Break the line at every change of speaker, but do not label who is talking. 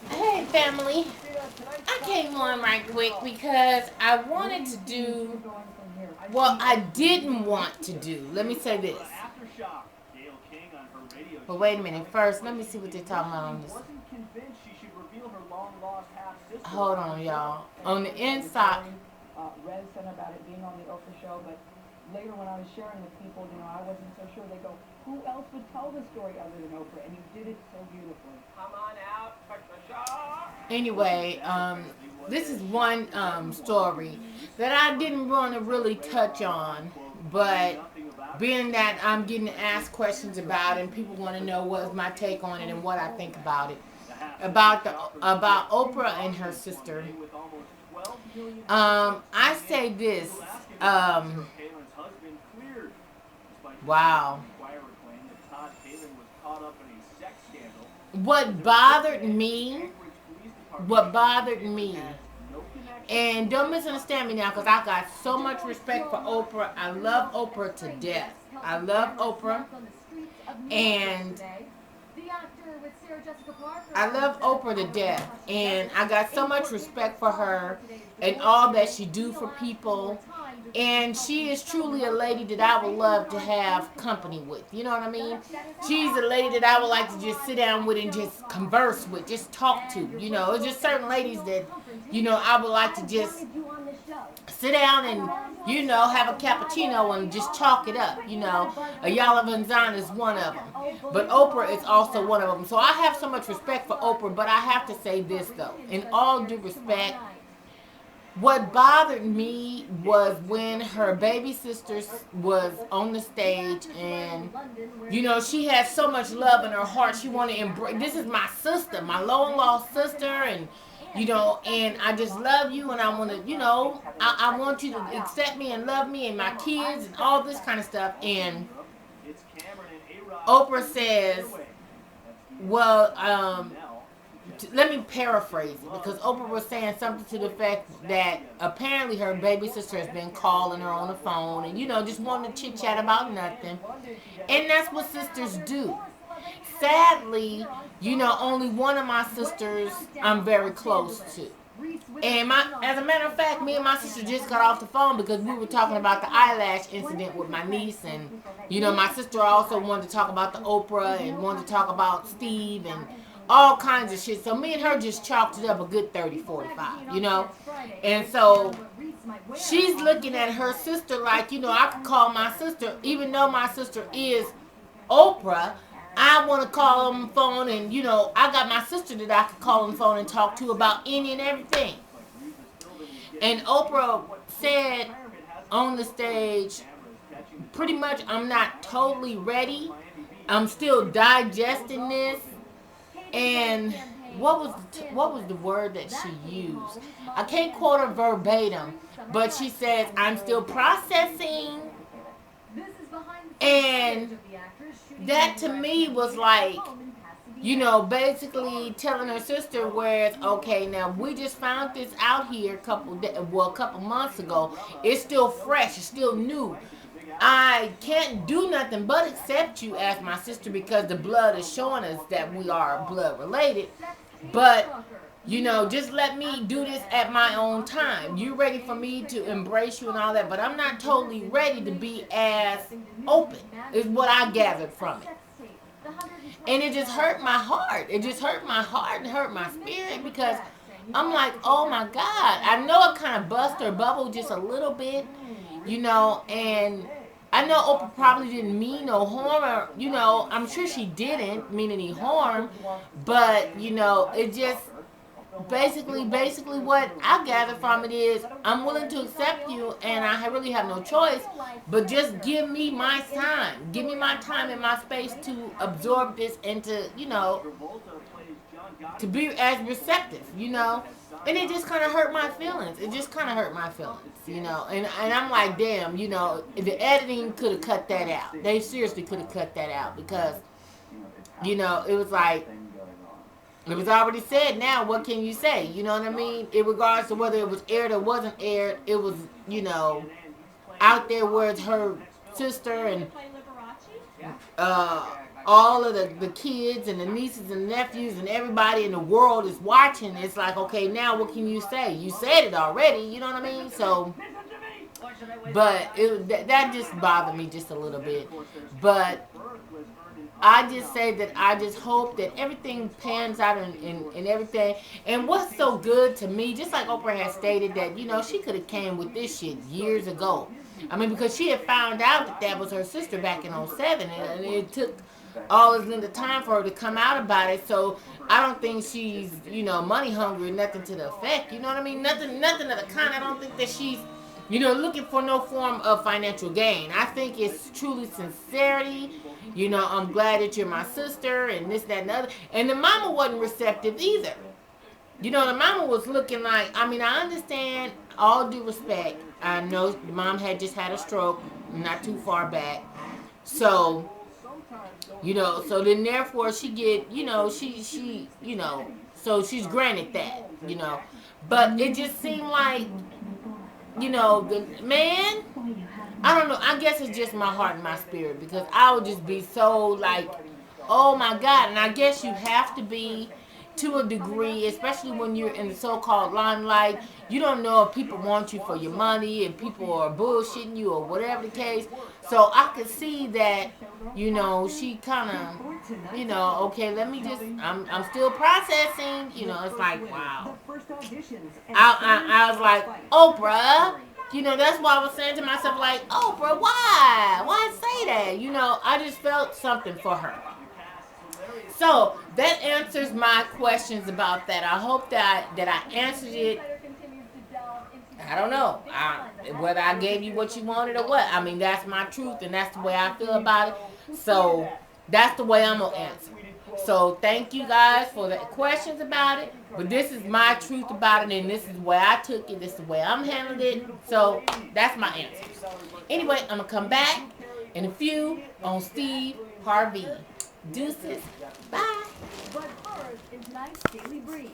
Hey family, I came on right quick because I wanted to do what I didn't want to do. Let me say this. But wait a minute. First, let me see what they're talking about on this. Hold on, y'all. On the inside.
Rez said about it being on the Oprah show, but later when I was sharing with people, I wasn't so sure. They go, who else would tell the story other than Oprah? And you did it so beautifully. Come on out, Patricia.
Anyway, this is one story that I didn't want to really touch on, but being that I'm getting asked questions about it and people want to know what's my take on it and what I think about it, about Oprah and her sister. I say this. Wow. What bothered me, what bothered me, and don't misunderstand me now because I got so much respect for Oprah. I love Oprah to death. I love Oprah. And I love Oprah to death. And I got so much respect for her and all that she do for people. And she is truly a lady that I would love to have company with. You know what I mean? She's a lady that I would like to just sit down with and just converse with, just talk to. It's just certain ladies that, I would like to just sit down and, have a cappuccino and just chalk it up. Ayala Van Zandt is one of them. But Oprah is also one of them. So I have so much respect for Oprah, but I have to say this, though. In all due respect, what bothered me was when her baby sister was on the stage and, she had so much love in her heart. She wanted to embrace, this is my sister, my long-lost sister, and, and I just love you and I want to, I want you to accept me and love me and my kids and all this kind of stuff. And Oprah says, well, let me paraphrase it because Oprah was saying something to the fact that apparently her baby sister has been calling her on the phone and just wanting to chit chat about nothing, and that's what sisters do. Sadly, only one of my sisters I'm very close to. And as a matter of fact, me and my sister just got off the phone because we were talking about the eyelash incident with my niece, and my sister also wanted to talk about the Oprah and wanted to talk about Steve and all kinds of shit. So me and her just chalked it up a good 30, 45, And so she's looking at her sister like, I could call my sister, even though my sister is Oprah, I want to call on the phone and, I got my sister that I could call on the phone and talk to about any and everything. And Oprah said on the stage, pretty much, I'm not totally ready. I'm still digesting this. And what was the word that she used? I can't quote her verbatim, but she says, I'm still processing. And that to me was like, basically telling her sister, whereas, okay, now we just found this out here a couple months ago. It's still fresh. It's still new. I can't do nothing but accept you as my sister because the blood is showing us that we are blood related. But, just let me do this at my own time. You're ready for me to embrace you and all that, but I'm not totally ready to be as open, is what I gathered from it. And it just hurt my heart. It just hurt my heart and hurt my spirit because I'm like, oh my God. I know it kind of bust her bubble just a little bit, and I know Oprah probably didn't mean no harm, or, I'm sure she didn't mean any harm, but, it just, basically what I gather from it is I'm willing to accept you and I really have no choice, but just give me my time. Give me my time and my space to absorb this and to, to be as receptive, And it just kind of hurt my feelings. And I'm like, damn, the editing could have cut that out. They seriously could have cut that out because, it was like, it was already said. Now, what can you say? You know what I mean? In regards to whether it was aired or wasn't aired, it was, out there where it's her sister and all of the kids and the nieces and nephews and everybody in the world is watching, it's like, okay, now what can you say? You said it already, you know what I mean? So, but that just bothered me just a little bit. But I just say that I just hope that everything pans out and everything. And what's so good to me, just like Oprah has stated, that, you know, she could have came with this shit years ago. I mean, because she had found out that that was her sister back in '07, and it took all this little time for her to come out about it. So I don't think she's, you know, money hungry, nothing to the effect. You know what I mean? Nothing of the kind. I don't think that she's, you know, looking for no form of financial gain. I think it's truly sincerity. You know, I'm glad that you're my sister and this, that, and the other. And the mama wasn't receptive either. You know, the mama was looking like, I mean, I understand, all due respect. I know the mom had just had a stroke not too far back. So, you know, so then therefore she get, you know, she, you know, so she's granted that, you know. But it just seemed like, you know, the man, I don't know. I guess it's just my heart and my spirit, because I would just be so like, oh my God. And I guess you have to be to a degree, especially when you're in the so-called limelight. You don't know if people want you for your money and people are bullshitting you or whatever the case. So I could see that, you know, she kind of, you know, okay, let me just, I'm still processing. You know, it's like, wow. I was like, Oprah. You know, that's why I was saying to myself, like, Oprah, why? Why say that? You know, I just felt something for her. So that answers my questions about that. I hope that I answered it. I don't know whether I gave you what you wanted or what. I mean, that's my truth, and that's the way I feel about it. So that's the way I'm gonna answer. So thank you guys for the questions about it. But this is my truth about it, and this is the way I took it. This is the way I'm handling it. So that's my answer. Anyway, I'm gonna come back in a few on Steve Harvey. Deuces. Bye. But hers is nice daily breeze.